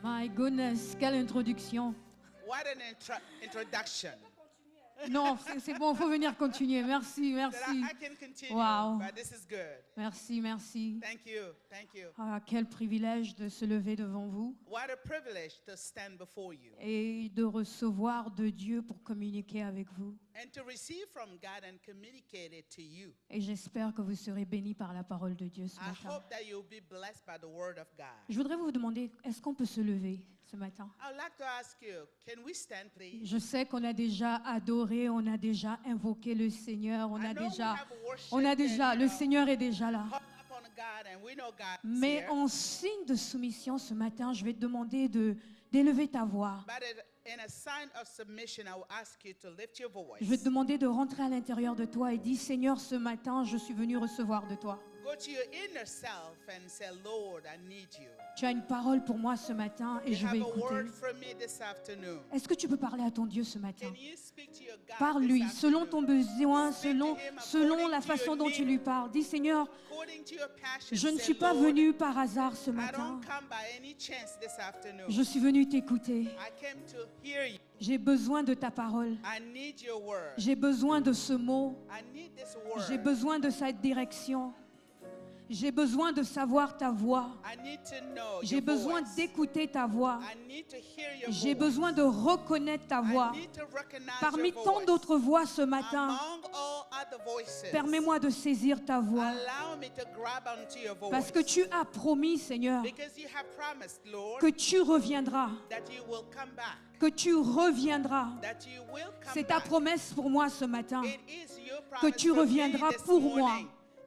My goodness, quelle introduction. What an introduction. Non, c'est bon, il faut venir continuer. Merci, merci. That I can continue, Wow. but this is good. Merci, merci. Thank you, thank you. Ah, quel privilège de se lever devant vous What a privilege to stand before you et de recevoir de Dieu pour communiquer avec vous. and to receive from God and communicate it to you. Et j'espère que vous serez bénis par la parole de Dieu ce I matin. hope that you'll be blessed by the word of God. Je voudrais vous demander, est-ce qu'on peut se lever ce matin? I would like to ask you, can we stand, please? Je sais qu'on a déjà adoré, on a déjà invoqué le Seigneur, I know we have worshiped and, le Seigneur est déjà là. called upon God and we know God is Mais here. en signe de soumission ce matin, je vais te demander d'élever ta voix. But in a sign of submission, I will ask you to lift your voice. Je vais te demander de rentrer à l'intérieur de toi et dire, Seigneur, ce matin, je suis venu recevoir de toi. Go to your inner self and say, Lord, I need you. Tu as une parole pour moi ce matin et You je have vais a word écouter. for me this afternoon. Est-ce que tu peux parler à ton Dieu ce matin? Can you speak to your God Parle-lui this selon afternoon? ton besoin, Speak to him selon according la to your façon dont tu need. lui parles. Dis, Seigneur, According to your passion, je ne say, suis pas Lord, venu par hasard ce I matin. don't come by any chance this afternoon. Je suis venu t'écouter. I came to hear you. J'ai besoin de ta parole. I need your word. J'ai besoin de ce mot. I need this word. J'ai besoin de cette direction. J'ai besoin de savoir ta voix. I need to know J'ai your besoin voice. d'écouter ta voix. I need to hear your J'ai voice. besoin de reconnaître ta voix. I need to recognize Parmi your tant voice. d'autres voix ce matin, Among all other voices, permets-moi de saisir ta voix. allow me to grab onto your voice. Parce que tu as promis, Seigneur, Because you have promised, Lord, que tu reviendras. that you will come back. Que tu reviendras. That you will come C'est ta back. promesse pour moi ce matin. It is your Que promise tu for me reviendras this pour morning. moi.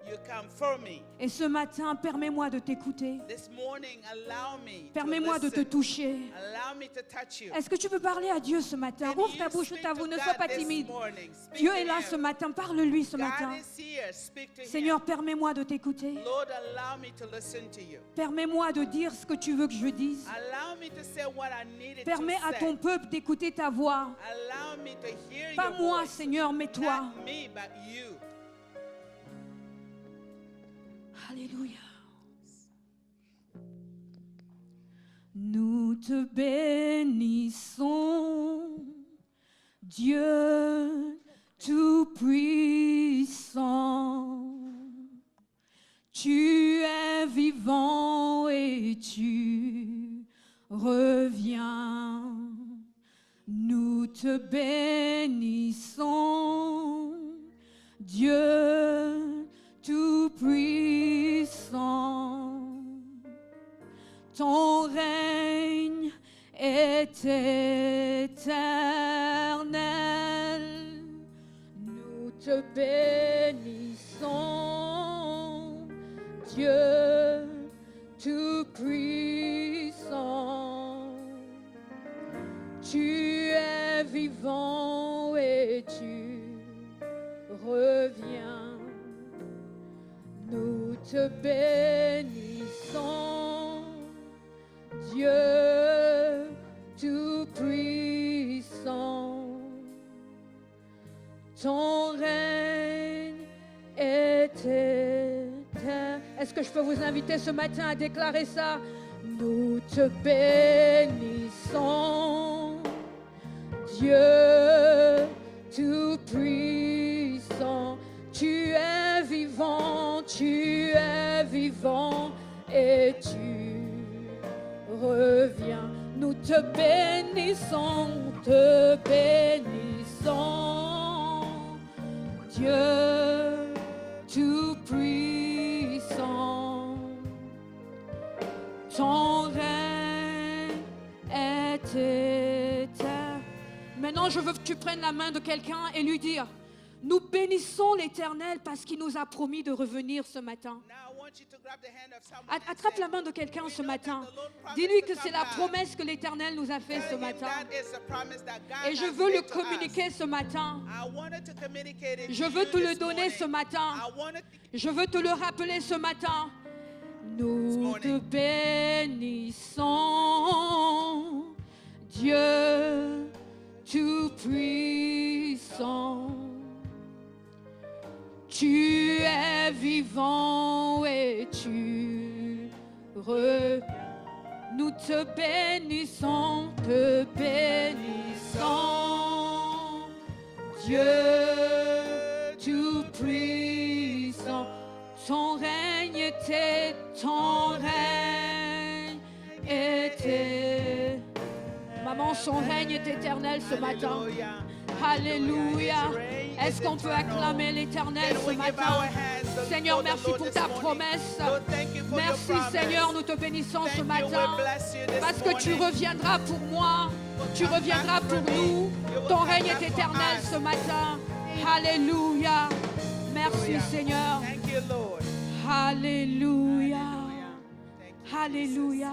You come for me. Et ce matin, permets-moi de t'écouter. This morning, allow me Permets-moi to de te listen. toucher. Allow me to touch you. Est-ce que tu peux parler à Dieu ce matin? Can Ouvre you ta bouche, speak ta to voix, ne God sois pas this timide. morning? Speak Dieu to est là him. ce matin, parle-lui ce God matin. is here. Speak to Seigneur, him. permets-moi de t'écouter. Lord, allow me to listen to you. Permets-moi de dire ce que tu veux que je dise. Allow me to say what I needed Permets to à say. ton peuple d'écouter ta voix. Allow me to hear Pas your moi, voice. Seigneur, mais toi. Not me, but you. Alléluia. Nous te bénissons, Dieu Tout-Puissant. Tu es vivant et tu reviens. Nous te bénissons, Dieu Tout-Puissant. Ton règne est éternel. Nous te bénissons, Dieu Tout-Puissant. Tu es vivant et tu reviens. Nous te bénissons, Dieu Tout-Puissant. Ton règne est éternel. Est-ce que je peux vous inviter ce matin à déclarer ça? Nous te bénissons, Dieu Tout-Puissant. Tu es vivant et tu reviens. Nous te bénissons, Dieu Tout-Puissant. Ton règne est éternel. Maintenant, je veux que tu prennes la main de quelqu'un et lui dire: nous bénissons l'Éternel parce qu'il nous a promis de revenir ce matin. Now I want you to grab the hand of someone and Attrape say, la main de quelqu'un "We ce know matin. that the Lord promised Dis-lui to que come c'est la back." promesse que l'Éternel nous a faite ce Tell him matin. that is the promise that God Et je has veux le made to us. communiquer ce matin. I wanted to communicate it Je to veux you te le this donner morning. ce matin. I wanted to Je veux te le rappeler ce matin. Nous te bénissons, Dieu Tout-Puissant. Tu es vivant et tu reviens. Nous te bénissons, Dieu tout-puissant. Ton règne était, Maman, son règne est éternel ce matin. Alléluia. Est-ce qu'on peut acclamer l'Éternel ce matin? Seigneur, merci pour ta promesse. Merci Seigneur, nous te bénissons ce matin. Parce que tu reviendras pour moi. Tu reviendras pour nous. Ton règne est éternel ce matin. Alléluia. Merci Seigneur. Alléluia. Alléluia.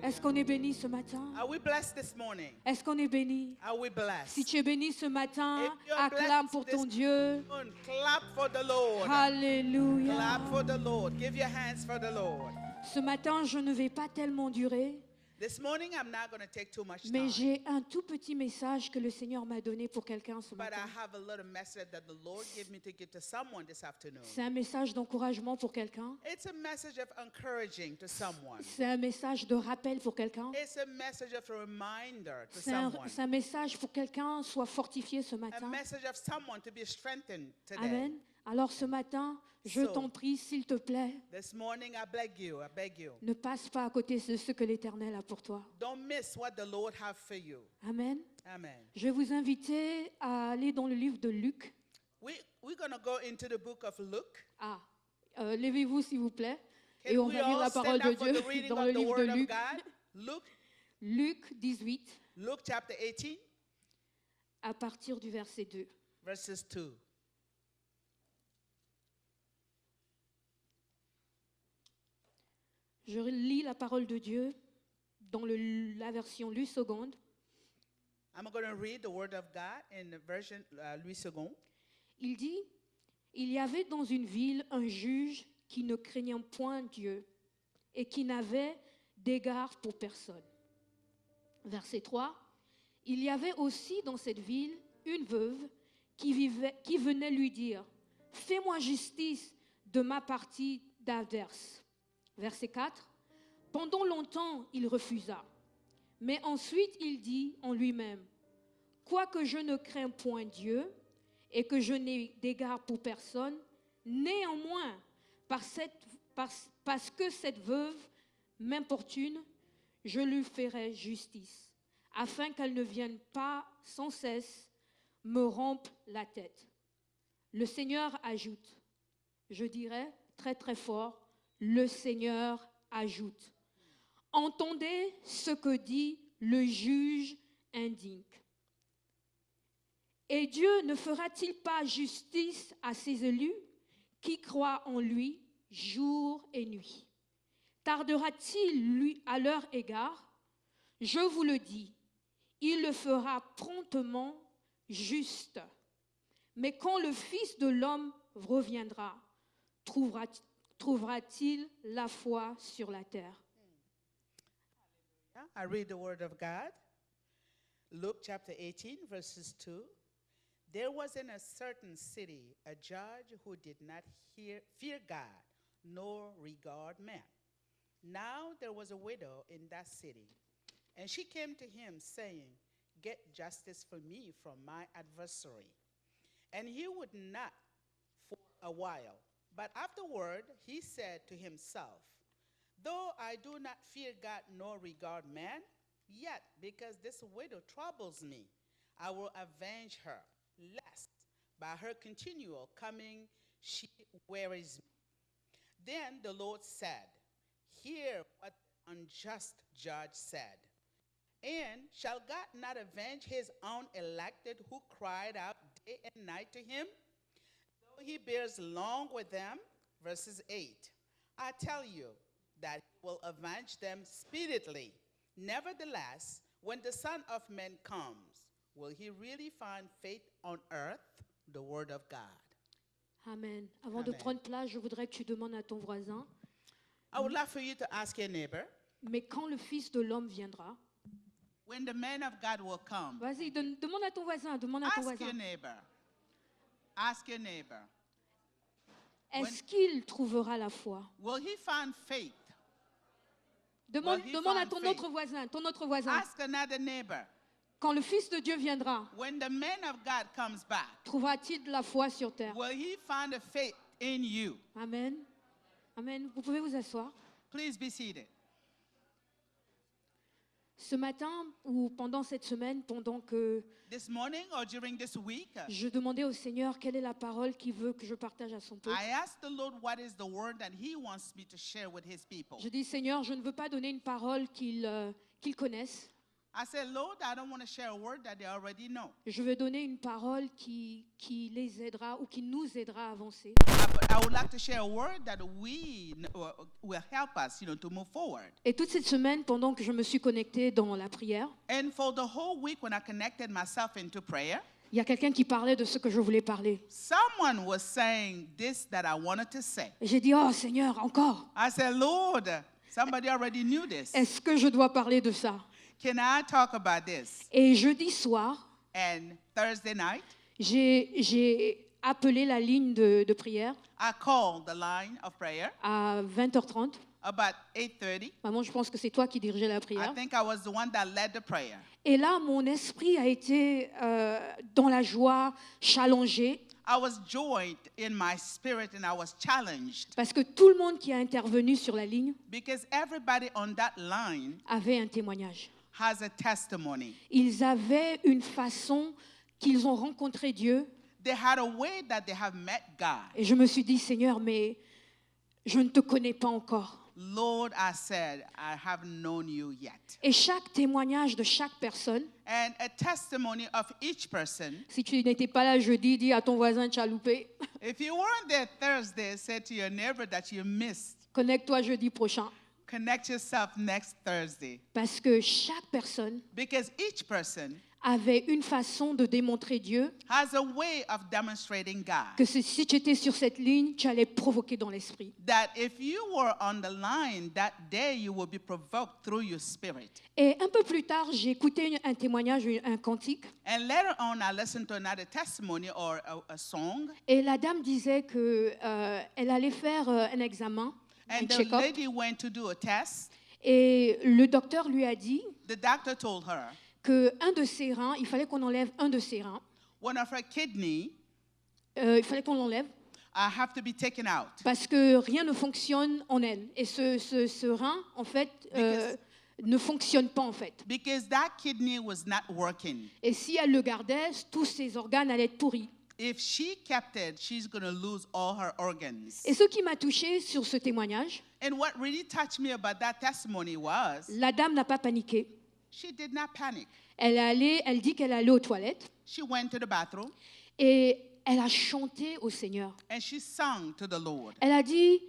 Est-ce qu'on est béni ce matin? Are we blessed this morning? Est-ce qu'on est béni? Are we blessed? Si tu es béni ce matin, If you're acclame blessed pour this ton Dieu. morning, clap for the Lord. Alléluia. Clap for the Lord. Give your hands for the Lord. Ce matin, je ne vais pas tellement durer, This morning, I'm not going to take too much mais time. j'ai un tout petit message que le Seigneur m'a donné pour quelqu'un ce But I matin. have a little message that the Lord gave me to give to someone this afternoon. C'est un message d'encouragement pour quelqu'un. It's a message of encouraging to someone. C'est un message de rappel pour quelqu'un. It's a message of a reminder to C'est someone. un message pour quelqu'un soit fortifié ce A matin. message of someone to be strengthened today. Amen. Alors ce matin, je So, t'en prie, s'il te plaît, This morning, I beg you, ne passe pas à côté de ce que l'Éternel a pour toi. don't miss what the Lord have for you. Amen. Amen. Je vais vous inviter à aller dans le livre de Luc. We're going to go into the book of Luke. Ah, levez-vous s'il vous plaît. Can Et on we va lire all la parole stand de up for Dieu the reading dans of le the livre de word of Luc. God? Luc 18, Luke chapter 18, à partir du verset 2. verses 2. Je lis la parole de Dieu dans la version Louis II. I'm going to read the word of God in the version Louis II. Il dit, il y avait dans une ville un juge qui ne craignait point Dieu et qui n'avait d'égard pour personne. Verset 3, il y avait aussi dans cette ville une veuve qui venait lui dire, fais-moi justice de ma partie d'adverse. Verset 4, pendant longtemps il refusa, mais ensuite il dit en lui-même, quoique je ne crains point Dieu et que je n'ai d'égard pour personne, néanmoins, parce que cette veuve m'importune, je lui ferai justice, afin qu'elle ne vienne pas sans cesse me rompre la tête. Le Seigneur ajoute, je dirais très très fort, le Seigneur ajoute, entendez ce que dit le juge indigne. Et Dieu ne fera-t-il pas justice à ses élus qui croient en lui jour et nuit? Tardera-t-il lui à leur égard? Je vous le dis, il le fera promptement juste. Mais quand le Fils de l'homme reviendra, trouvera-t-il la foi sur la terre? I read the word of God. Luke chapter 18, verses 2. There was in a certain city a judge who did not fear God, nor regard man. Now there was a widow in that city, and she came to him, saying, get justice for me from my adversary. And he would not for a while. But afterward he said to himself, though I do not fear God nor regard man, yet because this widow troubles me, I will avenge her, lest by her continual coming she wearies me. Then the Lord said, hear what the unjust judge said. And shall God not avenge his own elected who cried out day and night to him? Though he bears long with them, verses 8, I tell you that he will avenge them speedily. Nevertheless, when the Son of Man comes, will he really find faith on earth? The word of God. Amen. Avant de Amen. prendre place, je voudrais que tu demandes à ton voisin, I would love for you to ask your neighbor, mais quand le Fils de l'homme viendra, when the man of God will come, vas-y, demande à ton voisin, demande à ton ask your voisin, neighbor. Ask your neighbor. est-ce qu'il trouvera la foi? Will he find faith? Demande, Will he demande à find ton faith? autre voisin. Ask another neighbor. Quand le Fils de Dieu viendra, When the man of God comes back, trouvera-t-il de la foi sur terre? will he find a faith in you? Amen. Amen. Vous pouvez vous asseoir. Please be seated. Ce matin ou pendant cette semaine, pendant que This morning or during this week, je demandais au Seigneur quelle est la parole qu'il veut que je partage à son peuple, I asked the Lord what is the word that he wants me to share with his people. je dis Seigneur, je ne veux pas donner une parole qu'ils connaissent. I said, Lord, I don't want to share a word that they already know. Je veux donner une parole qui les aidera ou qui nous aidera à avancer. But I would like to share a word that will help us, to move forward. Et toute cette semaine, pendant que je me suis connectée dans la prière, And for the whole week when I connected myself into prayer, il y a quelqu'un qui parlait de ce que je voulais parler. someone was saying this that I wanted to say. Et j'ai dit, oh Seigneur, encore, I said, Lord, somebody already knew this. est-ce que je dois parler de ça? Can I talk about this? Et jeudi soir, And Thursday night, j'ai appelé la ligne de prière I called the line of prayer à 20h30. about 8:30. Maman, je pense que c'est toi qui dirigeais la I prière. think I was the one that led the prayer. Et là, mon esprit a été dans la joie, challengé, I was joined in my spirit and I was challenged parce que tout le monde qui a intervenu sur la ligne because everybody on that line avait un témoignage. has a testimony. Ils avaient une façon qu'ils ont rencontré Dieu. They had a way that they have met God. Et je me suis dit, Seigneur, mais je ne te connais pas encore. Lord, I said, I haven't known you yet. Et chaque témoignage de chaque personne, And a testimony of each person. si tu n'étais pas là jeudi, dis à ton voisin, tu as loupé. If you weren't there Thursday, say to your neighbor that you missed. Connecte-toi jeudi prochain. Connect yourself next Thursday. Parce que chaque personne Because each person avait une façon de démontrer Dieu, has a way of demonstrating God. que si tu étais sur cette ligne, tu allais provoquer dans l'esprit. That if you were on the line that day, you will be provoked through your spirit. Et un peu plus tard, j'ai écouté un témoignage, un cantique, And later on, I listened to another testimony or a song. et la dame disait que elle allait faire un examen, un And the check-up, lady went to do a test. et le docteur lui a dit The doctor told her qu'un de ses reins, il fallait qu'on enlève un de ses reins, one of her kidney il fallait qu'on l'enlève have to be taken out. parce que rien ne fonctionne en elle. Et ce rein, en fait, ne fonctionne pas en fait. Because that kidney was not working. Et si elle le gardait, tous ses organes allaient être pourris. If she kept it, she's going to lose all her organs. Et ce qui m'a touchée sur ce témoignage, And what really touched me about that testimony was la dame n'a pas paniqué. she did not panic. Elle dit qu'elle allait aux toilettes She went to the bathroom et elle a chanté au Seigneur. and she sang to the Lord. Elle a dit,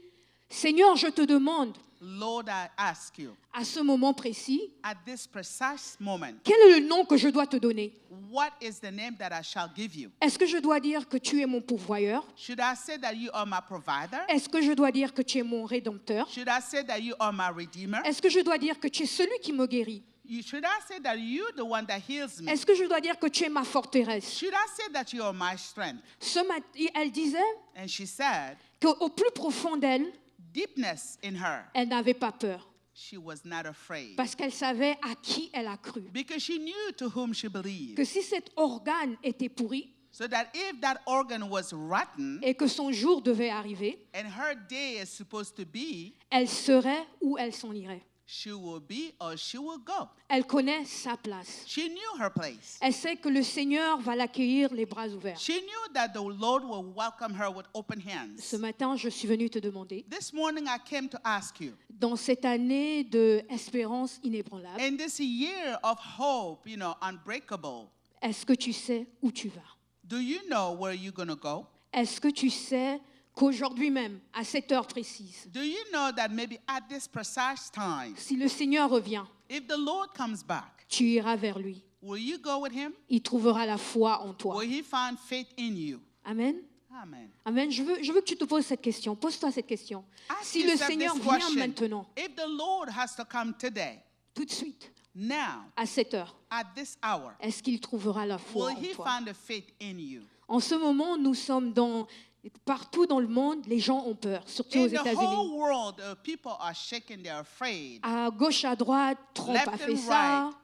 Seigneur, je te demande, Lord, I ask you, à ce moment précis, at this precise moment, quel est le nom que je dois te donner? what is the name that I shall give you? Est-ce que je dois dire que tu es mon pourvoyeur? Should I say that you are my provider? Est-ce que je dois dire que tu es mon rédempteur? Should I say that you are my redeemer? Est-ce que je dois dire que tu es celui qui me guérit? Should I say that you're the one that heals me? Est-ce que je dois dire que tu es ma forteresse? Should I say that you are my strength? Ce matin, elle disait And she said, qu'au plus profond d'elle, deepness in her, elle n'avait pas peur she was not afraid. parce qu'elle savait à qui elle a cru. Because she knew to whom she believed. Que si cet organe était pourri So that if that organ was rotten et que son jour devait arriver, and her day is supposed to be, elle serait où elle s'en irait. she will be or she will go. Elle connaît sa place. She knew her place. Elle sait que le Seigneur va l'accueillir les bras ouverts. She knew that the Lord will welcome her with open hands. Ce matin, je suis venue te demander, This morning I came to ask you, dans cette année d'espérance inébranlable, in this year of hope, unbreakable, est-ce que tu sais où tu vas? do you know where you're going to go? Est-ce que tu sais qu'aujourd'hui même, à cette heure précise, Do you know that maybe at this precise time, si le Seigneur revient, if the Lord comes back, tu iras vers lui. will you go with him? Il trouvera la foi en toi. Will he find faith in you? Amen. Amen. Amen. Je veux que tu te poses cette question. Pose-toi cette question. Ask Si le yourself Seigneur this vient question. maintenant, If the Lord has to come today, tout de suite, now, à cette heure, at this hour, est-ce qu'il trouvera la foi will en he toi? find a faith in you? En ce moment, nous sommes dans Et partout dans le monde, les gens ont peur, surtout aux In the whole États-Unis. world, people are shaking, they're afraid. À gauche, à droite, Trump Left a and fait ça. right.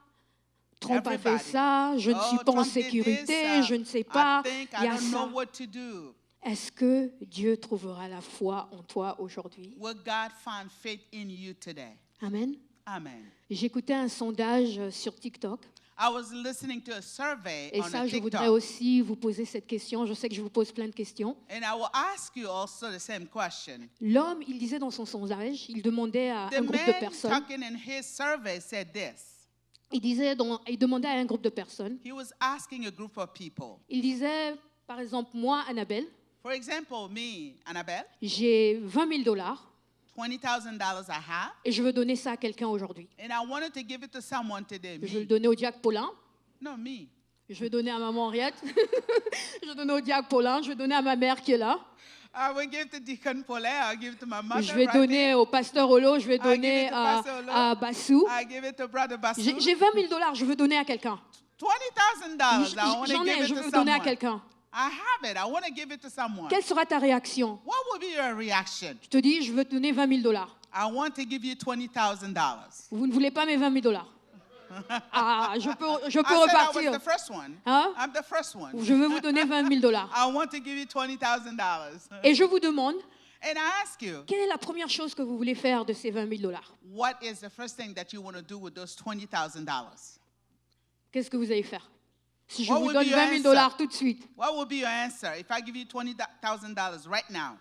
Trump a fait Everybody. ça. Je ne suis pas en Trump did sécurité. this, Je ne sais I pas. think Il I y a don't know ça. what to do. Est-ce que Dieu trouvera la foi en toi aujourd'hui? Will God find faith in you today? Amen. Amen. J'écoutais un sondage sur TikTok. I was listening to a survey Et on ça, a je voudrais TikTok, aussi vous poser cette question. Je sais que je vous pose plein de questions. and I will ask you also the same question. L'homme, il disait dans son sondage, il demandait à The un groupe de man personnes, talking in his survey said this. il demandait à un groupe de personnes, He was asking a group of people. il disait, par exemple, moi, Annabelle, For example, me, Annabelle, j'ai 20 000 $, $20,000 I have, et je veux donner ça à quelqu'un aujourd'hui. and I wanted to give it to someone today. Je veux le Me. donner au diacre Paulin, No, me. je vais donner à maman Henriette, je vais donner au diacre Paulin, je vais donner à ma mère qui est là, I will give to Deacon Paulet, I'll give it to my mother. je vais right donner au pasteur Olo, je vais give it donner to à, Pastor Olo. à Bassou. I give it to Brother Basu. J'ai 20 000 $, je veux donner à quelqu'un. $20,000. I want to J'en give ai, it je to veux donner à someone. quelqu'un. I have it. I want to give it to someone. Quelle sera ta réaction? What would be your reaction? Je te dis, je veux te donner 20 000 $. I want to give you $20,000. Vous ne voulez pas mes 20 000 $. Ah, je peux I said I repartir. was the first one. Hein? I'm the first one. Je veux vous donner 20 000 $. I want to give you $20,000. Et je vous demande, And I ask you, quelle est la première chose que vous voulez faire de ces 20 000 $? what is the first thing that you want to do with those $20,000? Qu'est-ce que vous allez faire? Si je What vous would donne be your 20 000 answer? $ tout de suite, What would be your answer if I give you $20,000 right now?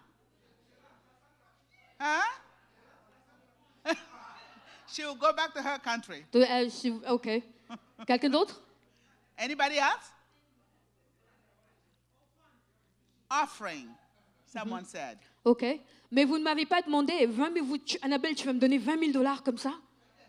Huh? She will go back to her country. OK. Quelqu'un d'autre? Anybody else? Offering, someone said. OK. Mais vous ne m'avez pas demandé, Annabelle, tu vas me donner 20 000 $ comme ça?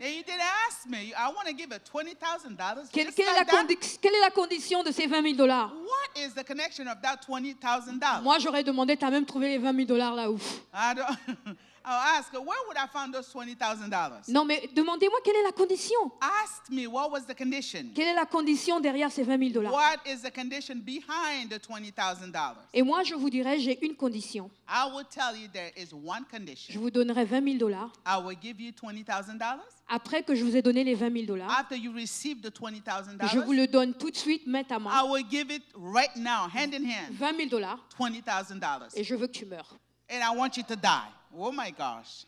And you didn't ask me. I want to give her $20,000. Quelle Just est like that. quelle est la condition de ces 20 000 $? What is the connection of that $20,000? Moi, j'aurais demandé, tu as même trouvé les 20 000 $ là où? I don't. I'll ask her, where would I find those $20,000? Non, mais demandez-moi quelle est la condition. Ask me what was the condition. Quelle est la condition derrière ces 20 000 $? What is the condition behind the $20,000? Et moi, je vous dirais, j'ai une condition. I will tell you there is one Je condition. vous donnerai 20 000 $. I will give you $20,000. Après que je vous ai donné les 20 000 $, After you receive the je vous $20,000, le donne tout de suite, main à main. I will give it right now, hand in hand, 20 000 $, $20,000. et je veux que tu meurs. And I want you to die. Oh my gosh.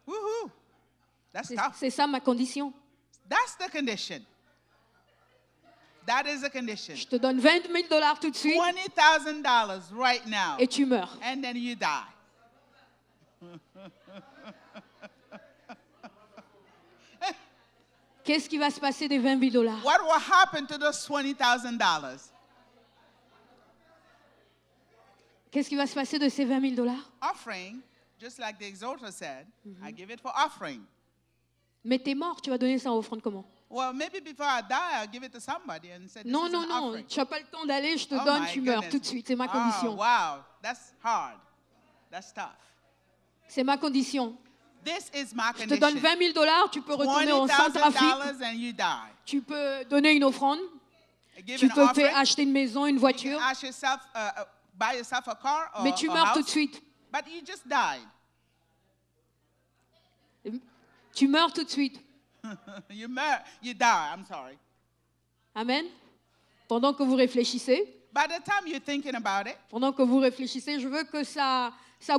Woohoo. That's tough. C'est ça ma condition. That's the condition. That is the condition. Je te donne 20 000 $ tout de suite, $20,000 right now. et tu meurs. And then you die. Qu'est-ce qui va se passer des 20 000 $? What will happen to those $20,000? Qu'est-ce qui va se passer de ces 20 000 $? Offering, just like the exhorter said, I give it for offering. Mais t'es mort, tu vas donner ça en offrande comment? Well, maybe before I die, I'll give it to somebody and say, this Non, is non, an non, offering. tu n'as pas le temps d'aller, je te Oh donne, my tu meurs goodness. tout de suite. C'est ma Oh, condition. wow, that's hard. That's tough. C'est ma condition. This is my Je te donne condition. 20 000 $, tu peux retourner au Centrafrique, $20,000 and you die. tu peux donner une offrande, Give tu an peux offering. acheter une maison, une You voiture, can ask yourself, buy yourself a car or mais tu a meurs house, tout de suite. but you just died. Tu meurs tout de suite. You die. I'm sorry. Amen. Pendant que vous réfléchissez, By the time you're thinking about it, je veux que ça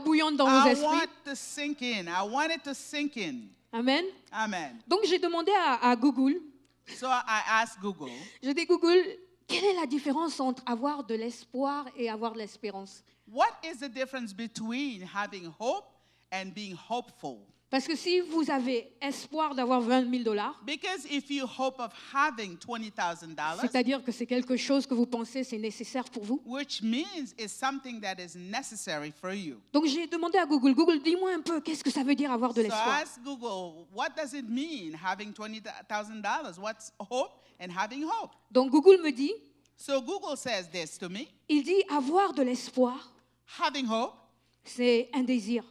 bouillonne dans vos I esprits. want to sink in. I want it to sink in. Amen. Amen. Donc j'ai demandé à Google, So I asked Google, j'ai dit Google, quelle est la différence entre avoir de l'espoir et avoir de l'espérance? what is the difference between having hope and being hopeful? Parce que si vous avez espoir d'avoir 20 000 $, Because if you hope of having $20,000, c'est-à-dire que c'est quelque chose que vous pensez c'est nécessaire pour vous. which means it's something that is necessary for you. Donc j'ai demandé à Google, dis-moi un peu, qu'est-ce que ça veut dire avoir de So I l'espoir? asked Google, what does it mean having $20,000? What's hope and having hope? Donc Google me dit, So Google says this to me. il dit avoir de l'espoir, Having hope, c'est un désir.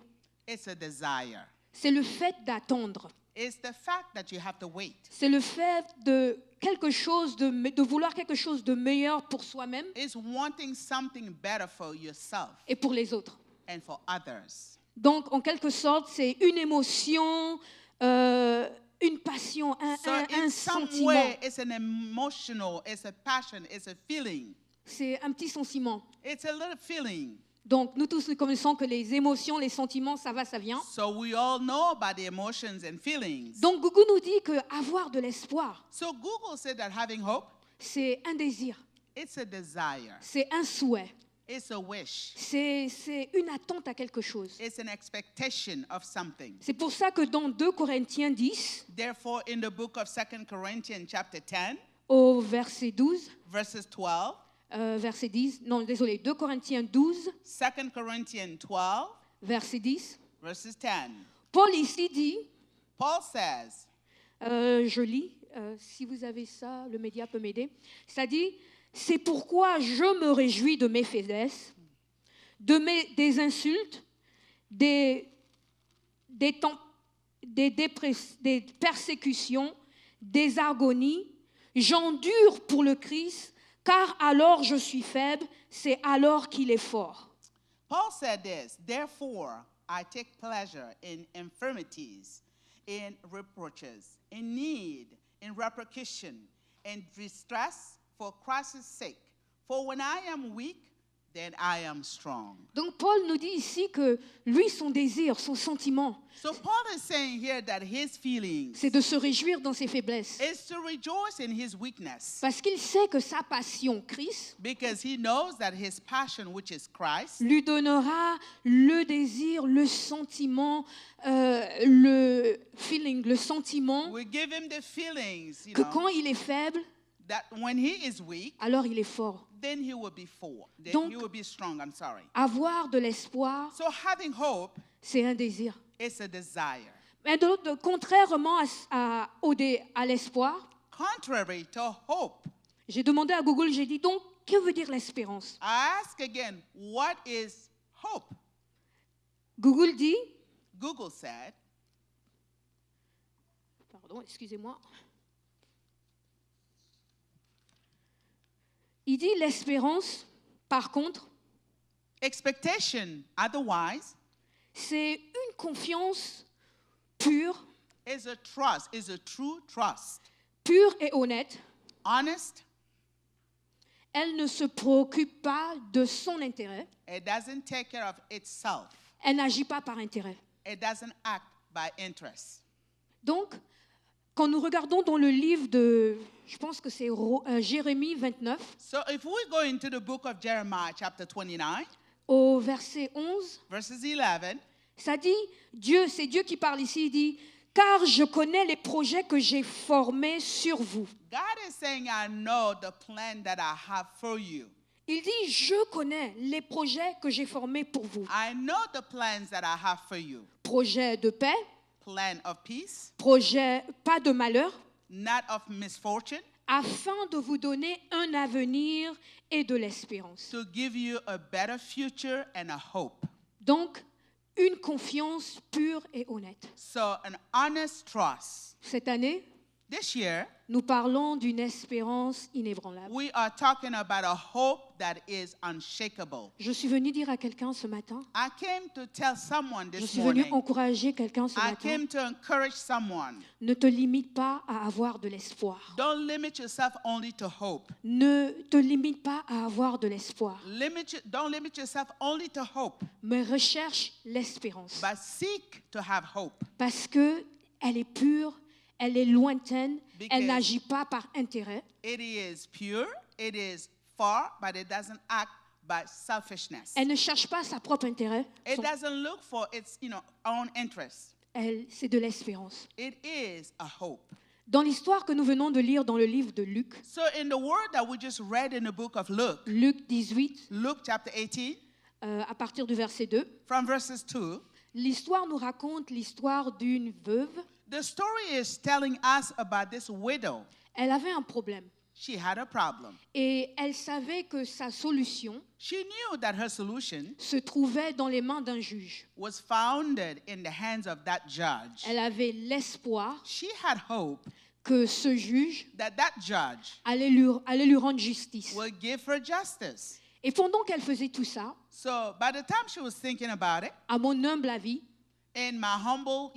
it's a desire. C'est le fait d'attendre. It's the fact that you have to wait. C'est le fait de quelque chose, de vouloir quelque chose de meilleur pour soi-même It's wanting something better for yourself et pour les autres. and for others. Donc, en quelque sorte, c'est une émotion, une passion, So un in some sentiment. way, it's an emotional, it's a passion, it's a feeling. C'est un petit sentiment. It's a little feeling. Donc, nous tous, nous connaissons que les émotions, les sentiments, ça va, ça vient. So we all know about the emotions and feelings. Donc, Google nous dit qu'avoir de l'espoir, So Google said that having hope, c'est un désir, it's a desire, c'est un souhait, it's a wish, c'est une attente à quelque chose. it's an expectation of something. C'est pour ça que dans 2 Corinthiens 10, Therefore, in the book of 2 Corinthians chapter 10, au verset 12, verses 12, verset 10, non, désolé, 2 Corinthiens 12, 2 Corinthians 12, verset 10, verses 10, Paul ici dit, Paul says, je lis, si vous avez ça, le média peut m'aider, ça dit, c'est pourquoi je me réjouis de mes faiblesses, des insultes, des persécutions, des agonies, j'endure pour le Christ, car alors je suis faible, c'est alors qu'il est fort. Paul said this, therefore I take pleasure in infirmities, in reproaches, in need, in repercussion, in distress for Christ's sake. For when I am weak, then I am strong. Donc Paul nous dit ici que lui, son désir, son sentiment, So Paul is saying here that his feelings c'est de se réjouir dans ses faiblesses. is to rejoice in his weakness, Parce qu'il sait que sa passion, Christ, because he knows that his passion, which is Christ, lui donnera le désir, le sentiment, le feeling, le sentiment will give him the feelings, que quand il est faible, that when he is weak, alors il est fort. then he will be full. Then Donc- he will be strong, I'm sorry. Avoir de l'espoir, So having hope c'est un désir. is a desire. Mais contrairement à l'espoir, Contrary to hope, j'ai demandé à Google, j'ai dit donc, que veut dire l'espérance? I ask again, what is hope? Google dit, Google said, pardon, excusez-moi. Il dit l'espérance, par contre, expectation, otherwise, c'est une confiance pure, is a trust, is a true trust. pure et honnête. Honest, Elle ne se préoccupe pas de son intérêt. it doesn't take care of itself. Elle n'agit pas par intérêt. It doesn't act by interest. Donc, quand nous regardons dans le livre de, je pense que c'est Jérémie 29, So if we go into the book of Jeremiah chapter 29, au verset 11, verses 11, ça dit, c'est Dieu qui parle ici, il dit, car je connais les projets que j'ai formés sur vous. God is saying, I know the plan that I have for you. Il dit, je connais les projets que j'ai formés pour vous. I know the plans that I have for you. Projet de paix, Plan of peace, projet pas de malheur, not of misfortune, afin de vous donner un avenir et de l'espérance. to give you a better future and a hope. Donc, une confiance pure et honnête. So an honest trust. Cette année, This year, nous parlons d'une espérance inébranlable. we are talking about a hope that is unshakable. Je suis venue dire à quelqu'un ce matin, I came to tell someone je this suis venue morning. encourager quelqu'un ce I matin, came to encourage someone. ne te limite pas à avoir de l'espoir. Don't limit yourself only to hope. Ne te limite pas à avoir de l'espoir, Don't limit yourself only to hope, mais recherche l'espérance. but seek to have hope. Parce que elle est pure, elle est lointaine, Because- elle n'agit pas par intérêt, It is pure, it is far, but it doesn't act by selfishness. elle ne cherche pas sa propre intérêt, It doesn't look for its, own interest. c'est de l'espérance. It is a hope. Dans l'histoire que nous venons de lire dans le livre de Luc, So in the word that we just read in the book of Luke, Luc 18, Luke chapter 18, à partir du verset 2, from verses 2, l'histoire nous raconte l'histoire d'une veuve. the story is telling us about this widow. Elle avait un problème. she had a problem. Et elle savait que sa solution She knew that her solution se trouvait dans les mains d'un juge. was founded in the hands of that judge. Elle avait l'espoir She had hope que ce juge that that judge allait lui rendre justice. will give her justice. Et pendant qu'elle faisait tout ça, So by the time she was thinking about it, à mon humble avis, in my humble,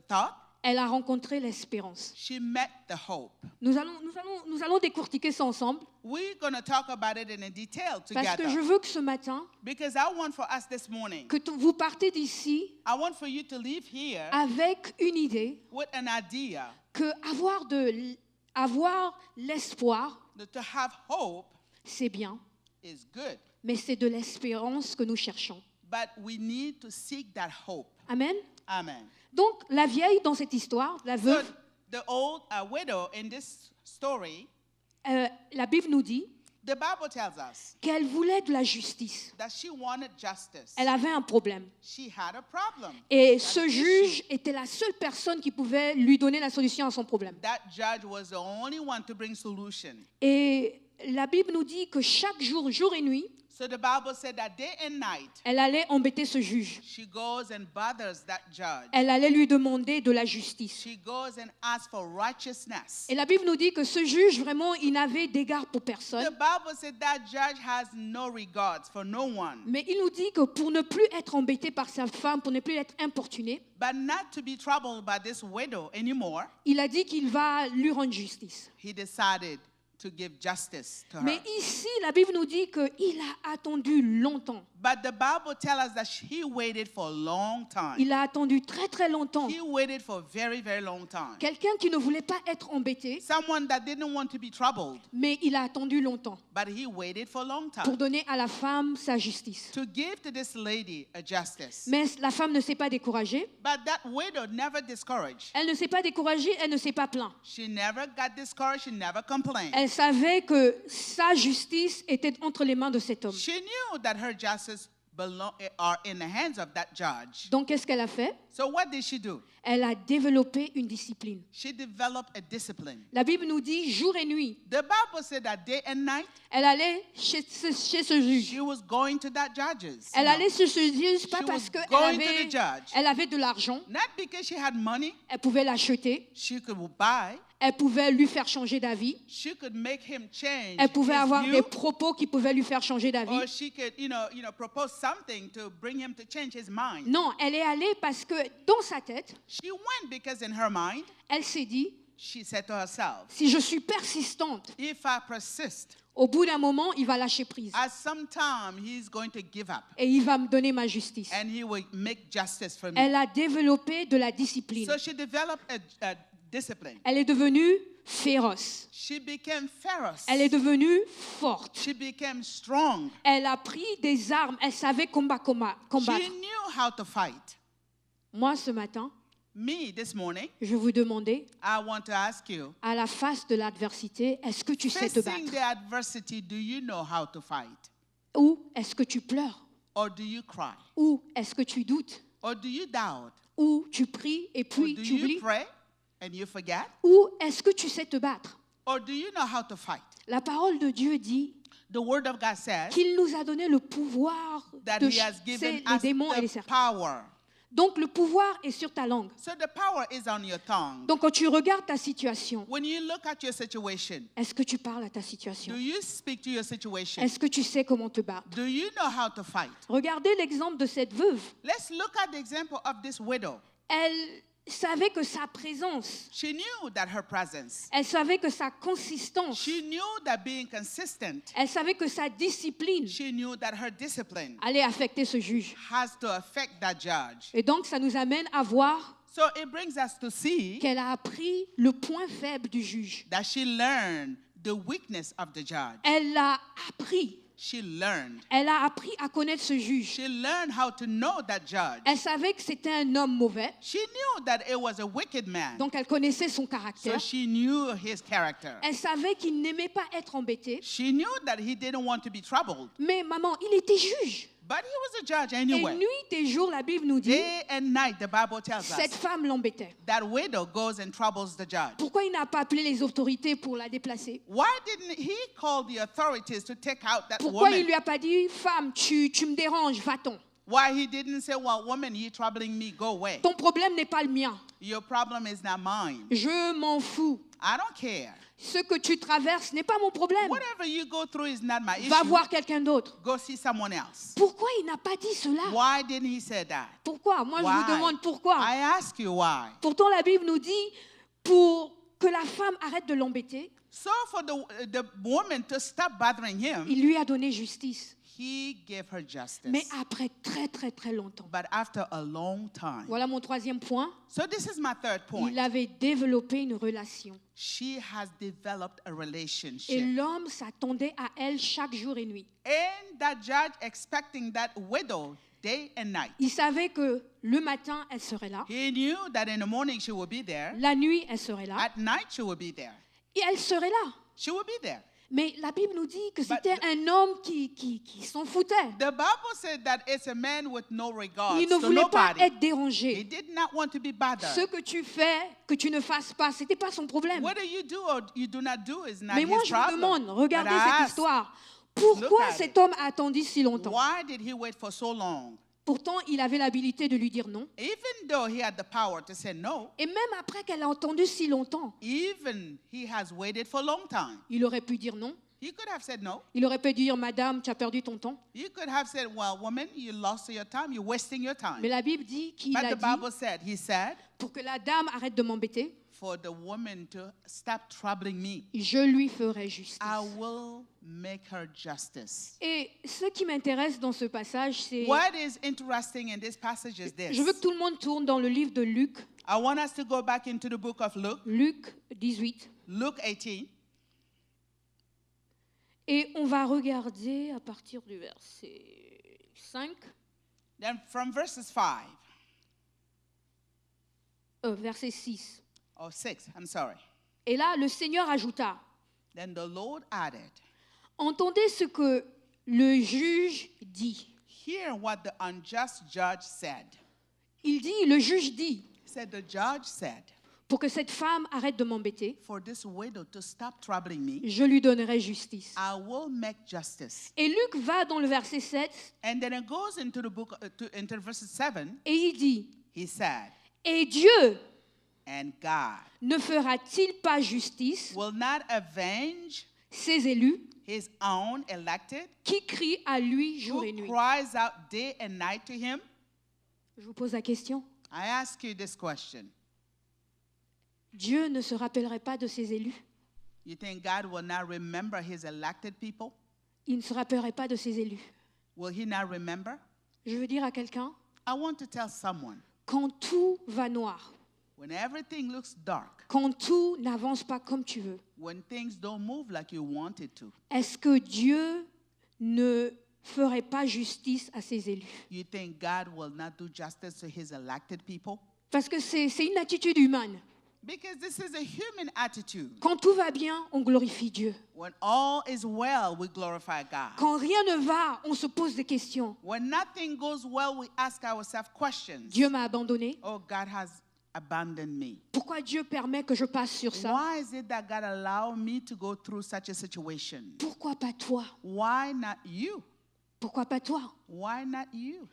thought, elle a rencontré l'espérance. she met the hope. Nous allons décortiquer ça ensemble We're going to talk about it in a detail parce que je together. veux que ce matin, Because I want for us this morning, que vous partez d'ici I want for you to leave here avec une idée with an idea que avoir l'espoir, that to have hope c'est bien, is good. mais c'est de l'espérance que nous cherchons. But we need to seek that hope. Amen. Amen. Donc, la vieille dans cette histoire, la So veuve, the old widow in this story, la Bible nous dit the Bible tells us qu'elle voulait de la justice. that she wanted justice. Elle avait un problème. She had a problem. Et ce juge était la seule personne qui pouvait lui donner la solution à son problème. That judge was the only one to bring solution. Et la Bible nous dit que chaque jour, jour et nuit, So the Bible said that day and night, elle allait embêter ce juge. she goes and bothers that judge. Elle allait lui demander de la justice. She goes and asks for righteousness. Et la Bible nous dit que ce juge, vraiment, il n'avait d'égard pour The personne. Bible said that judge has no regards for no one. Mais il nous dit que pour ne plus être embêté par sa femme, pour ne plus être importuné, But not to be troubled by this widow anymore, il a dit qu'il va lui rendre justice. he decided to give justice to her. Mais ici, la Bible nous dit qu'il a attendu longtemps. But the Bible tells us that he waited for a long time. Il a attendu très très longtemps. He waited for a very, very long time. Quelqu'un qui ne voulait pas être embêté, Someone that didn't want to be troubled, mais il a attendu longtemps but he waited for a long pour time donner à la femme sa justice. to give to this lady a justice. Mais la femme ne s'est pas découragée. But that widow never discouraged. Elle ne s'est pas découragée, elle ne s'est pas plainte. She never got discouraged. She never complained. Elle savait que sa justice était entre les mains de cet homme. She knew that her justice are in the hands of that judge. Donc, qu'est-ce qu'elle a fait? So what did she do? Elle a développé une discipline. She developed a discipline. La Bible nous dit jour et nuit. The Bible said that day and night, Elle allait chez ce juge. she was going to that judge's. Elle allait chez ce juge pas She parce was qu'elle going to the judge. elle avait de l'argent. Not because she had money, Elle pouvait l'acheter. she could buy. Elle pouvait lui faire changer d'avis. She could make him change Elle pouvait his avoir view, des propos qui pouvaient lui faire changer d'avis. or she could, propose something to bring him to change his mind. Non, elle est allée parce que dans sa tête, She went because in her mind, elle s'est dit, she said to herself, si je suis persistante, if I persist, au bout d'un moment, il va lâcher prise. at some time he's going to give up Et il va me donner ma justice. and he will make justice for me. Elle a développé de la discipline. So she developed a discipline. Elle est devenue féroce. She became feroz. Elle est devenue forte. She became strong. Elle a pris des armes. Elle savait combattre. She knew how to fight. Moi, ce matin, Me, this morning, je vais vous demander, I want to ask you, à la face de l'adversité, est-ce que tu sais te facing battre? the adversity, do you know how to fight? Ou est-ce que tu pleures? Or do you cry? Ou est-ce que tu doutes? Or do you doubt? Ou tu pries et Or puis do tu oublies? you pray and you forget? Ou est-ce que tu sais te battre? Or do you know how to fight? La parole de Dieu dit The word of God says qu'il nous a donné le pouvoir that de he has chasser given les us démons et les the serpents. power. Donc le pouvoir est sur ta langue. So the power is on your tongue. Donc quand tu regardes ta situation, When you look at your situation, est-ce que tu parles à ta situation? do you speak to your situation? Est-ce que tu sais comment te battre? Do you know how to fight? Regardez l'exemple de cette veuve. Let's look at the example of this widow. Elle savait que sa présence, She knew that her presence, elle savait que sa consistance, she knew that being consistent, elle savait que sa discipline she knew that her discipline allait affecter ce juge. has to affect that judge. Et donc ça nous amène à voir So it brings us to see qu'elle a appris le point faible du juge. that she learned the weakness of the judge. Elle a appris. She learned. Elle a appris à connaître ce juge. She learned how to know that judge. Elle savait que c'était un homme mauvais, She knew that it was a wicked man. donc elle connaissait son So caractère. she knew his character. Elle savait qu'il n'aimait pas être embêté. She knew that he didn't want to be troubled. Mais maman, il était juge. But he was a judge Et anyway. nuit et jour, la Bible nous dit, Day and night, the Bible tells cette us, femme l'embêtait. that widow goes and troubles the judge. Pourquoi il n'a pas appelé les autorités pour la déplacer? Why didn't he call the authorities to take out that Pourquoi il woman? lui a pas dit, femme, tu me déranges, va-t'en. Why he didn't say, well, woman, you troubling me, go away. Ton problème n'est pas le mien. Your problem is not mine. Je m'en fous. I don't care. Ce que tu traverses n'est pas mon problème. Whatever you go through is not my Va issue. voir quelqu'un d'autre. Go see someone else. Pourquoi il n'a pas dit cela? Why didn't he say that? Pourquoi? Moi, je Why? vous demande pourquoi. I ask you why. Pourtant, la Bible nous dit, pour que la femme arrête de l'embêter, So for the woman to stop bothering him, il lui a donné justice. he gave her justice. Mais après très, très, très longtemps. But after a long time. Voilà mon troisième point. So this is my third point. Il avait développé une relation. She has developed a Et relationship. l'homme s'attendait à elle chaque jour et nuit. And that judge expecting that widow day and night. Il savait que le matin, elle serait là. He knew that in the morning she would be there. La nuit, elle serait là. At night she would be there. Et elle serait là. She would be there. Mais la Bible nous dit que But c'était un homme qui s'en foutait. The Bible said that it's a man with no regard Il ne to voulait pas nobody. être He dérangé. did not want to be bothered. Ce que tu fais, que tu ne fasses pas, ce n'était pas son problème. Whether you do or you do not do is not Mais moi, his je me problem. demande, regardez But I cette ask, histoire. Pourquoi at cet it. homme a attendu si longtemps? why did he wait for so long? Pourtant, il avait l'habilité de lui dire non. Even though he had the power to say no, Et même après qu'elle a entendu si longtemps, even he has waited for a long time. il aurait pu dire non. He could have said no. Il aurait pu dire, Madame, tu as perdu ton temps. You could have said, well, woman, you lost your time. You're wasting your time. Mais la Bible dit qu'il But a the dit, Bible said, he said, pour que la dame arrête de m'embêter, for the woman to stop troubling me, je lui ferai justice. I will make her justice. Et ce qui m'intéresse dans ce passage, c'est... What is interesting in this passage is this. Je veux que tout le monde tourne dans le livre de Luc, I want us to go back into the book of Luke, Luc 18. Luke 18. Et on va regarder à partir du verset 5, Then from verses 5 verset 6. or 6, I'm sorry. Et là, le Seigneur ajouta, Then the Lord added, entendez ce que le juge dit. hear what the unjust judge said. Il dit, le juge dit, He said, the judge said, pour que cette femme arrête de m'embêter, for this widow to stop troubling me, je lui donnerai justice. I will make justice. Et Luc va dans le verset 7 And then it goes into the book, into verses 7. et il dit, He said, et Dieu and God ne fera-t-il pas justice will not avenge ses élus his own elected, qui crient à lui jour et who nuit? cries out day and night to him? Je vous pose la question. I ask you this question. Dieu ne se rappellerait pas de ses élus? You think God will not remember his elected people? Il ne se rappellerait pas de ses élus. Will he not remember? Je veux dire à quelqu'un, I want to tell someone, quand tout va noir, when everything looks dark, quand tout n'avance pas comme tu veux, when things don't move like you want it to, est-ce que Dieu ne ferait pas justice à ses élus? you think God will not do justice to his elected people? Parce que c'est une attitude humaine. Because this is a human attitude. Quand tout va bien, on glorifie Dieu. When all is well, we glorify God. Quand rien ne va, on se pose des questions. When nothing goes well, we ask ourselves questions. Dieu m'a abandonné. Oh, God has abandoned me. Pourquoi Dieu permet que je passe sur ça? Why is it that God allowed me to go through such a situation? Pourquoi pas toi? Why not you? Pourquoi pas toi? Why not you?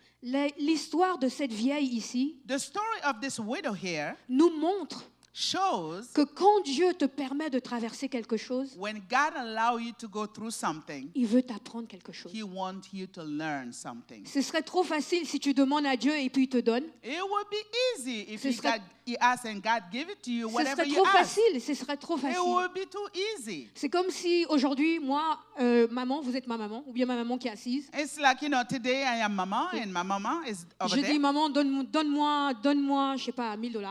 L'histoire de cette vieille ici The story of this widow here nous montre shows que quand Dieu te permet de traverser quelque chose, when God allows you to go through something, il veut t'apprendre quelque chose. He wants you to learn something. Ce serait trop facile si tu demandes à Dieu et puis il te donne. It would be easy if Ce serait- you ask and God give it to you, Ce whatever serait you trop ask. facile, ce serait trop It facile. would be too easy. C'est comme si aujourd'hui, moi, maman, vous êtes ma maman, ou bien ma maman qui est assise. It's like, today I am mama and my mama is over Je there. dis, maman, donne-moi, je sais pas, $1000.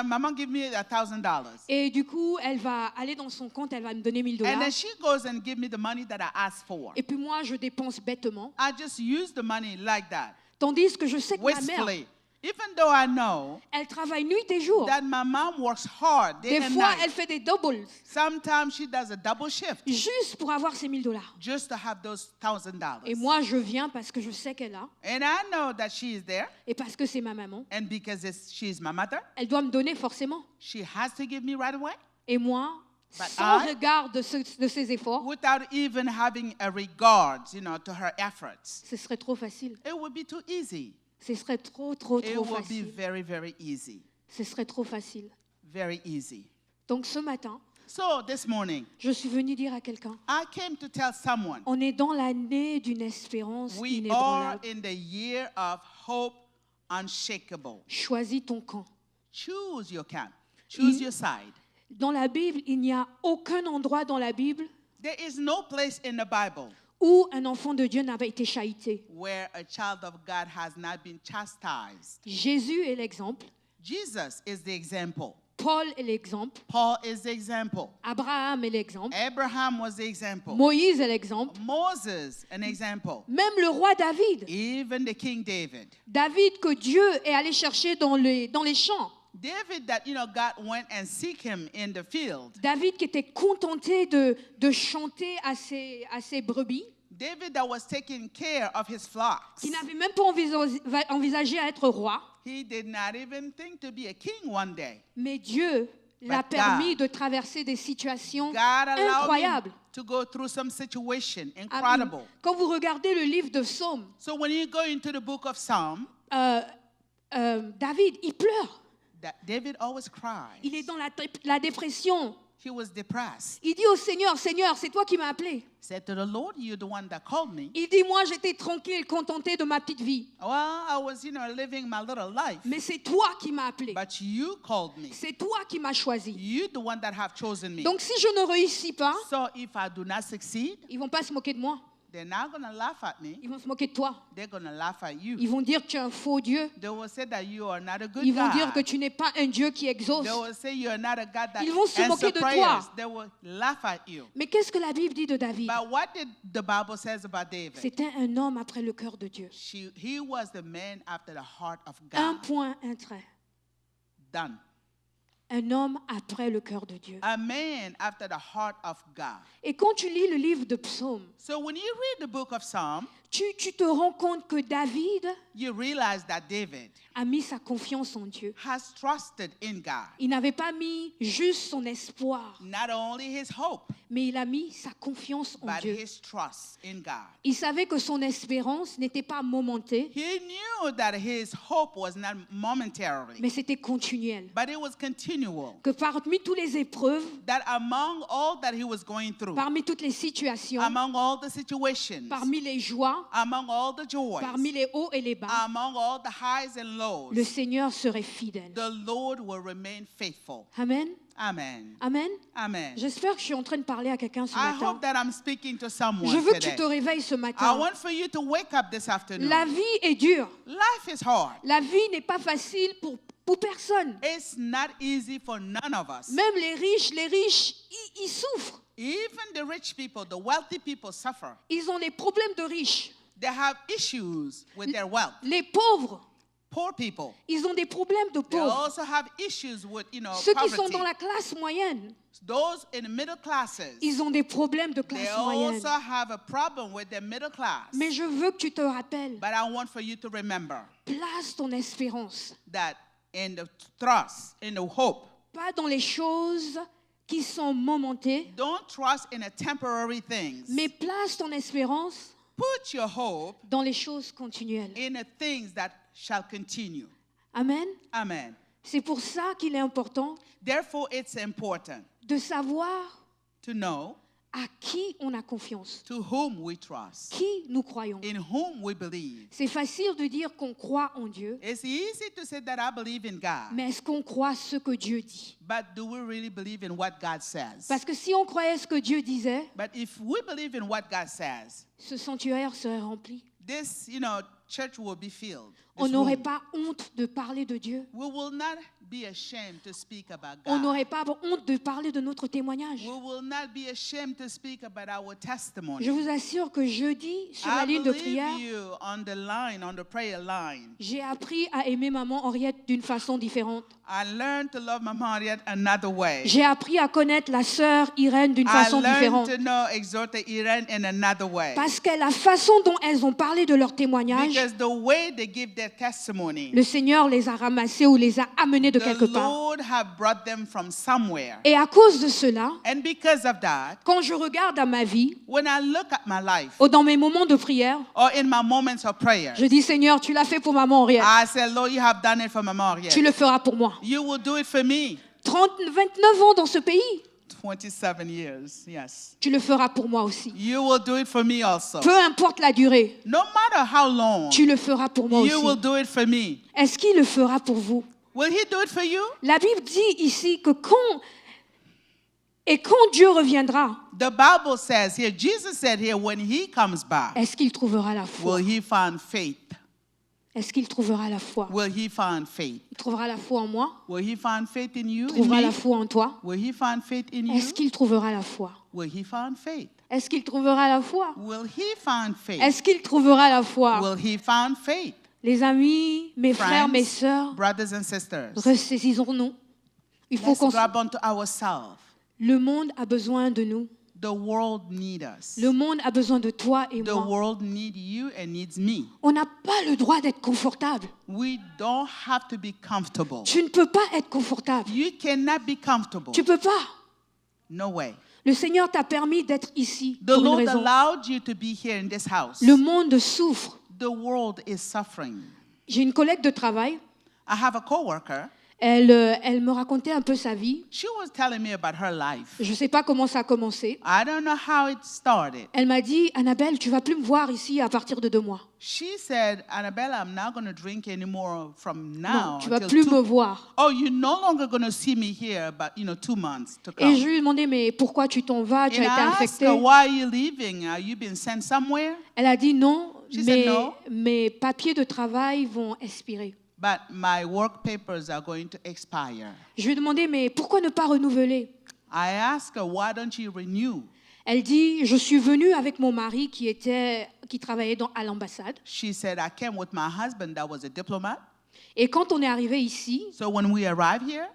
Mama give me $1,000. Et du coup, elle va aller dans son compte, elle va me donner $1000. And then she goes and give me the money that I asked for. Et puis moi, je dépense bêtement. I just use the money like that, Tandis que je sais que ma mère, wastefully. Even though I know Elle travaille nuit et jour. that my mom works hard day Des and fois, night. elle fait des doubles Sometimes she does a double shift juste pour avoir ces $1000. just to have those $1,000. Et moi, je viens parce que je sais qu'elle a And I know that she is there, et parce que c'est ma maman. and because she's my mother, Elle doit me donner forcément. she has to give me right away Et moi, But sans I- regard de ses efforts, without even having a regard, to her efforts. ce serait trop facile. It would be too easy. Ce serait trop It would be facile. very, very easy. Ce serait trop facile. Very easy. Donc ce matin, So this morning, je suis venue dire à quelqu'un, I came to tell someone on est dans l'année d'une espérance we are inébranlable. in the year of hope unshakable. Choisis ton camp. Choose your camp. Choose Il- your side. Dans la Bible, il n'y a aucun endroit dans la Bible There is no place in the Bible où un enfant de Dieu n'avait été chahuté. where a child of God has not been chastised. Jésus est l'exemple, Jesus is the example. Paul est l'exemple, Paul is the example. Abraham est l'exemple, Abraham was the example. Moïse est l'exemple, Moses, an example. même le roi David. Even the King David. David que Dieu est allé chercher dans les champs. David that, God went and seek him in the field. David qui était contenté de chanter à ses brebis, David that was taking care of his flocks. qui n'avait même pas envisagé à être roi, He did not even think to be a king one day. mais Dieu l'a But permis God- de traverser des situations God allowed incroyables. him to go through some situation Ah, incredible. Quand vous regardez le livre de Psaume, So when you go into the book of Psalm, David, il pleure. David always cries. Il est dans la dépression. He was depressed. Il dit au Seigneur, Seigneur, c'est toi qui m'as appelé. Said to the Lord, you're the one that called me. Il dit, moi, j'étais tranquille, contenté de ma petite vie. Well, I was, living my little life. Mais c'est toi qui m'as appelé. But you called me. C'est toi qui m'as choisi. You're the one that have chosen me. Donc, si je ne réussis pas, So if I do not succeed, ils vont pas se moquer de moi. they're not going to laugh at me. Ils vont se moquer de toi. They're going to laugh at you. Ils vont dire que tu es un faux Dieu. They will say that you are not a good Ils vont God. dire que tu n'es pas un Dieu qui exauce. They will say you are not a God that Ils vont se answers moquer de toi. prayers. They will laugh at you. Mais qu'est-ce que la Bible dit de David? But what did the Bible says about David? C'était un homme après le cœur de Dieu. He was the man after the heart of Un God. point, un trait. Done. Un homme après le cœur de Dieu. A man after the heart of God. Et quand tu lis le livre de Psaume, So when you read the book of Psalm, tu te rends compte que David you realize that David a mis sa confiance en Dieu. has trusted in God. Il n'avait pas mis juste son espoir, Not only his hope, mais il a mis sa confiance en but Dieu. his trust in God. Il savait que son espérance n'était pas momentée, He knew that his hope was not momentarily, mais c'était continuel. but it was continual. Que parmi toutes les épreuves, That among all that he was going through, parmi toutes les situations, among all the situations, parmi les joies, among all the joys, parmi les hauts et les bas, among all the highs and lows, le Seigneur serait fidèle. the Lord will remain faithful. Amen. Amen. Amen. Amen. J'espère que je suis en train de parler à quelqu'un ce I matin. hope that I'm speaking to someone Je veux que tu today. te réveilles ce I matin. want for you to wake up this afternoon. La vie est dure. Life is hard. La vie n'est pas facile pour personne. It's not easy for none of us. Même les riches, ils souffrent. Even the rich people, the wealthy people suffer. Ils ont des problèmes de riches. They have issues with their wealth. Les pauvres, Poor people, ils ont des problèmes de they pauvres. also have issues with, Ceux qui sont poverty. dans la classe moyenne, Those in the middle classes, ils ont des problèmes de they classe moyenne. also have a problem with their middle class. Mais je veux que tu te rappelles, But I want for you to remember place ton espérance, that in the trust, in the hope, pas dans les choses qui sont momentées, don't trust in a temporary things. mais place ton espérance Put your hope dans les choses continuelles. in the things that shall continue. Amen. Amen. C'est pour ça qu'il est important Therefore, it's important de savoir to know à qui on a confiance, to whom we trust, qui nous croyons. in whom we believe. C'est facile de dire qu'on croit en Dieu, It's easy to say that I believe in God, mais est-ce qu'on croit ce que Dieu dit? but do we really believe in what God says? Parce que si on croyait ce que Dieu disait, But if we believe in what God says, ce sanctuaire serait rempli. this, church will be filled. On this n'aurait room. pas honte de parler de Dieu. We will not be ashamed to speak about On God. n'aurait pas honte de parler de notre témoignage. We will not be ashamed to speak about our testimony. Je vous assure que jeudi, sur la I ligne de believe prière, you on the line, on the prayer line. j'ai appris à aimer maman Henriette d'une façon différente. I learned to love Mama Henriette another way. J'ai appris à connaître la sœur Irène d'une I façon learned différente. to know Exhorter Irene in another way. Parce que la façon dont elles ont parlé de leur témoignage, Because the way they give their testimony, le Seigneur les a ramassés ou les a amenés de the quelque part. Lord have brought them from somewhere. Et à cause de cela, And because of that, quand je regarde à ma vie, when I look at my life, ou dans mes moments de prière, or in my moments of prayer, je dis Seigneur, tu l'as fait pour maman Henriette, I say, Lord, you have done it for Mama tu Henriette. le feras pour moi. You will do it for me. 29 ans dans ce pays, 27 years, yes. tu le feras pour moi aussi. You will do it for me also. Peu importe la durée, No matter how long, tu le feras pour moi you will aussi. do it for me. Est-ce qu'il le fera pour vous? Will he do it for you? La Bible dit ici que quand Dieu reviendra, The Bible says here, Jesus said here, when he comes back, est-ce qu'il trouvera la foi? will he find faith? Est-ce qu'il trouvera la foi? Will he find faith? Il trouvera la foi en moi? Will he find faith in you, Il in trouvera la me? foi en toi? Will he find faith in you? Est-ce qu'il trouvera la foi? Will he find faith? Est-ce qu'il trouvera la foi? Will he find faith? Est-ce qu'il trouvera la foi? Will he find faith? Les amis, mes frères, mes sœurs, brothers and sisters, ressaisissons-nous. Il faut let's qu'on... grab onto ourselves. Le monde a besoin de nous. The world needs us. Le monde a besoin de toi et The moi. world needs you and needs me. On n'a pas le droit d'être confortable. We don't have to be comfortable. Tu ne peux pas être confortable. You cannot be comfortable. Tu ne peux pas. No way. Le Seigneur t'a permis d'être ici The pour une Lord raison. allowed you to be here in this house. Le monde souffre. The world is suffering. J'ai une collègue de travail. I have a coworker. Elle me racontait un peu sa vie. She was telling me about her life. Je ne sais pas comment ça a commencé. I don't know how it started. Elle m'a dit, Annabelle, tu vas plus me voir ici à partir de 2 mois. She said, Annabelle, I'm not going to drink anymore from Non, now. tu vas until plus 2 me voir. Oh, you're no longer going to see me here, but 2 months to Et come. je lui ai demandé, mais pourquoi tu t'en vas? Tu And as été I asked infectée. her, why are you leaving? Are you been sent somewhere? Elle a dit non, She said no. mes papiers de travail vont expirer. But my work papers are going to expire. Je lui ai demandé, mais pourquoi ne pas renouveler? I asked her, why don't you renew? Elle dit, je suis venue avec mon mari qui travaillait à l'ambassade. She said, I came with my husband that was a diplomat. Et quand on est arrivé ici, So when we arrived here,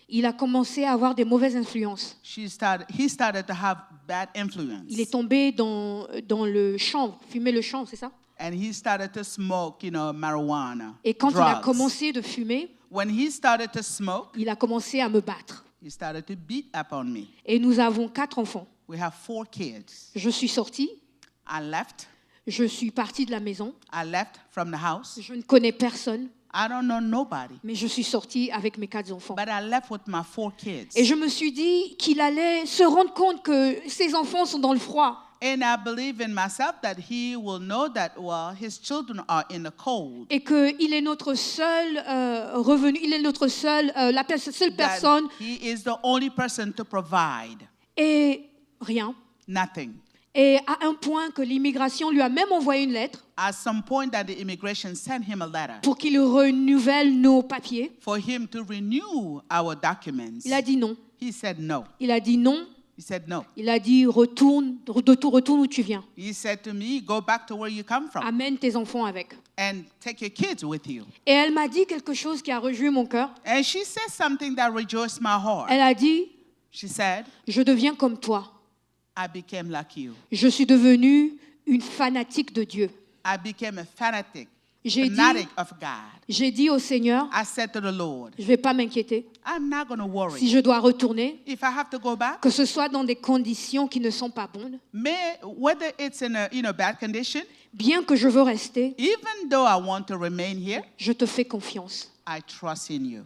il a commencé à avoir des mauvaises influences. he started to have bad influence. Il est tombé dans le champ, fumer le champ, c'est ça? And he started to smoke, marijuana. Et quand il a drugs. commencé de fumer, When he started to smoke, il a commencé à me battre. he started to beat upon me. Et nous avons 4 enfants. We have 4 kids. Je suis sortie, I left. je suis partie de la maison. I left from the house. Je ne connais personne, I don't know nobody. mais je suis sortie avec mes 4 enfants. But I left with my 4 kids. Et je me suis dit qu'il allait se rendre compte que ses enfants sont dans le froid. And I believe in myself that he will know that, his children are in the cold. Et qu'il est notre seul revenu, il est notre seule That personne. he is the only person to provide. Et rien. Nothing. Et à un point que l'immigration lui a même envoyé une lettre At some point that the immigration sent him a letter pour qu'il renouvelle nos papiers. for him to renew our documents. Il a dit non. He said no. Il a dit non. He said no. Il a dit retourne où tu viens. He said to me, go back to where you come from Amène tes enfants avec. and take your kids with you. Et elle m'a dit quelque chose qui a rejoui mon cœur. And she said something that rejoiced my heart. Elle a dit, She said, je deviens comme toi. I became like you. Je suis devenue une fanatique de Dieu. I became a fanatic J'ai of God. dit au Seigneur, I said to the Lord, je ne vais pas m'inquiéter. I'm not going to worry. Si je dois retourner, If I have to go back, que ce soit dans des conditions qui ne sont pas bonnes, whether it's in a bad condition, bien que je veux rester, even though I want to remain here, je te fais confiance. I trust in you.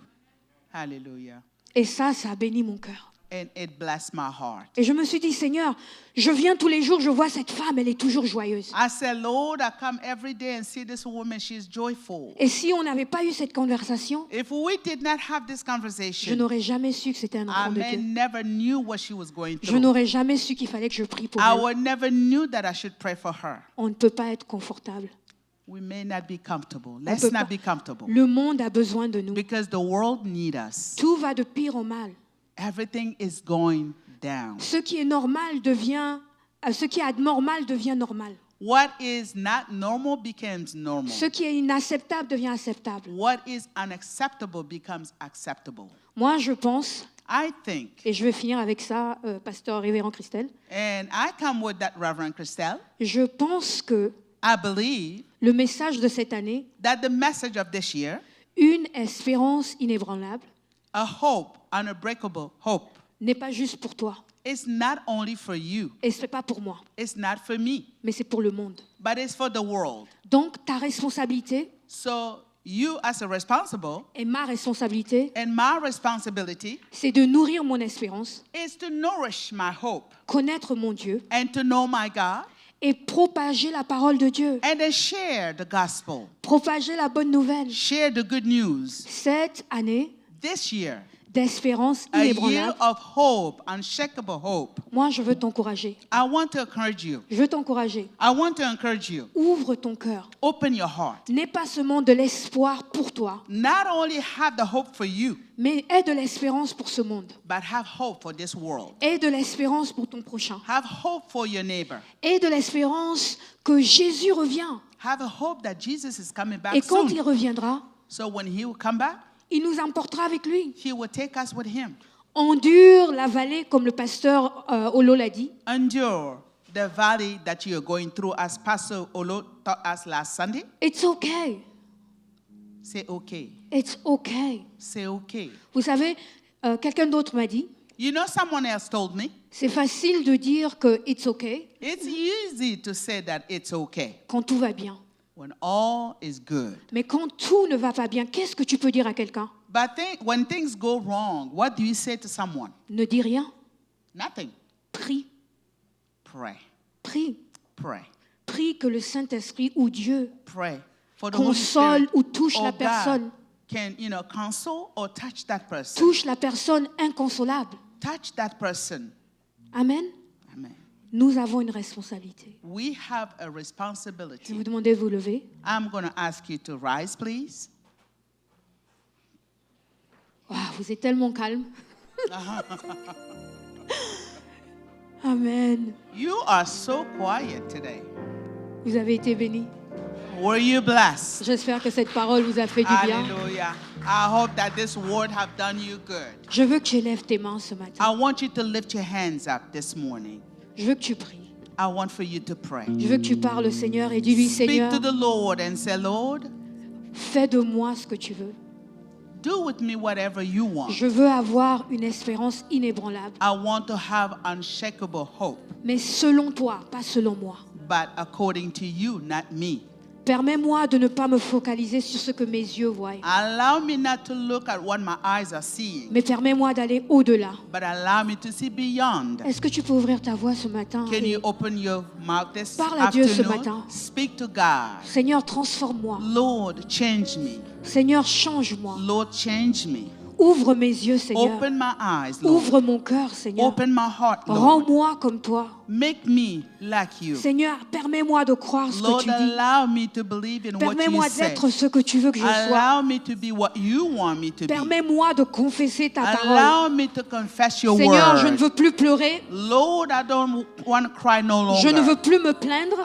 Hallelujah. Et ça a béni mon cœur. And it blessed my heart. Et je me suis dit, Seigneur, je viens tous les jours, je vois cette femme, elle est toujours joyeuse. I said, Lord, I come every day and see this woman, she's joyful. Et si on n'avait pas eu cette conversation, If we did not have this je conversation, n'aurais jamais su que c'était un I enfant de Dieu. never knew what she was going Je through. n'aurais jamais su qu'il fallait que je prie pour I elle. would never knew that I should pray for her. On ne peut pas être confortable. We may not be comfortable. On Let's peut not pas- be comfortable. Le monde a besoin de nous. Because the world needs us. Tout va de pire en mal. Everything is going down. Ce qui est normal devient, ce qui est anormal devient normal. What is not normal becomes normal. Ce qui est inacceptable devient acceptable. What is unacceptable becomes acceptable. Moi, je pense, I think, et je vais finir avec ça, pasteur révérend Christelle, and I come with that, Reverend Christelle, je pense que I believe le message de cette année, that the message of this year, une espérance inébranlable, a hope, unbreakable hope, n'est pas juste pour toi. it's not only for you, Et ce n'est pas pour moi, it's not for me, mais c'est pour le monde. but it's for the world. Donc, ta responsabilité So you as a responsible, et ma responsabilité, and my responsibility c'est de nourrir mon espérance, is to nourish my hope connaître mon Dieu and to know my God et propager la parole de Dieu, and then share the gospel, propager la bonne nouvelle. share the good news. Cette année This year, d'espérance a year inébranlable, of hope, unshakable hope. moi, je veux t'encourager. I want to encourage you. Je veux t'encourager. I want to encourage you. Ouvre ton cœur. Open your heart. N'aie pas seulement de l'espoir pour toi, Not only have the hope for you, mais aie de l'espérance pour ce monde. but have hope for this world. Aie de l'espérance pour ton prochain. Have hope for your neighbor. Aie de l'espérance que Jésus revient. Have a hope that Jesus is coming back Et quand soon. il reviendra, So when he will come back, il nous emportera avec lui. he will take us with him. Endure la vallée, comme le pasteur Olo l'a dit. Endure the valley that you are going through, as Pastor Olo taught us last Sunday. It's okay. Say okay. It's okay. Say okay. Vous savez, quelqu'un d'autre m'a dit, You know, someone else told me, c'est facile de dire que it's okay it's easy to say that it's okay quand tout va bien. when all is good. Mais quand tout ne va pas bien, qu'est-ce que tu peux dire à quelqu'un? But when things go wrong, what do you say to someone? Ne dis rien. Nothing. Prie. Pray. Prie. Pray. Prie que le Saint-Esprit ou Dieu Pray. For the Holy console Spirit ou touche or la God personne. can, console or touch that person. Touche la personne inconsolable. Touch that person. Amen. Amen. Nous avons une responsabilité. We have a Je vais responsibility. vous demander de vous lever. I'm going to ask you to rise, please. Wow, vous êtes tellement calme. Amen. You are so quiet today. Vous avez été bénis. Were you blessed? J'espère que cette parole vous a fait du bien. Hallelujah. I hope that this word have done you good. Je veux que tu élèves tes mains ce matin. I want you to lift your hands up this morning. Je veux que tu pries. I want for you to pray. Je veux que tu parles au Seigneur et dis-lui, Speak Seigneur, to the Lord and say, Lord, fais de moi ce que tu veux. do with me whatever you want. Je veux avoir une espérance inébranlable. I want to have unshakable hope, Mais selon toi, pas selon moi. but according to you, not me. Permets-moi de ne pas me focaliser sur ce que mes yeux voient. Allow me not to look at what my eyes are seeing, Mais permets-moi d'aller au-delà. but allow me to see beyond. Est-ce que tu peux ouvrir ta voix ce matin? Can you open your mouth this Parle à Dieu ce afternoon? matin. Speak to God. Seigneur, transforme-moi. Lord, change me. Seigneur, change-moi. Lord, change me. Ouvre mes yeux, Seigneur. Open my eyes, Lord. Ouvre mon cœur, Seigneur. Open my heart, Lord. Rends-moi comme toi. Make me like you. Seigneur, permets-moi de croire ce que Lord, tu dis. allow me to believe in what you Permets-moi say. d'être ce que tu veux que je sois. Allow me to be what you want me to be. Permets-moi de confesser ta parole. Allow me to confess your Seigneur, je ne word. veux plus pleurer. Lord, I don't want to cry no longer. Je ne veux plus me plaindre.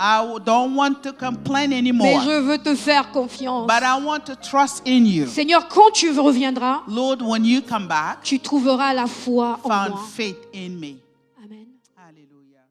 Don't want to complain Mais anymore. je veux te faire confiance. But I want to trust in you. Seigneur, quand tu reviendras, Lord, when you come back, tu trouveras la foi en found moi. faith in me. Amen. Hallelujah.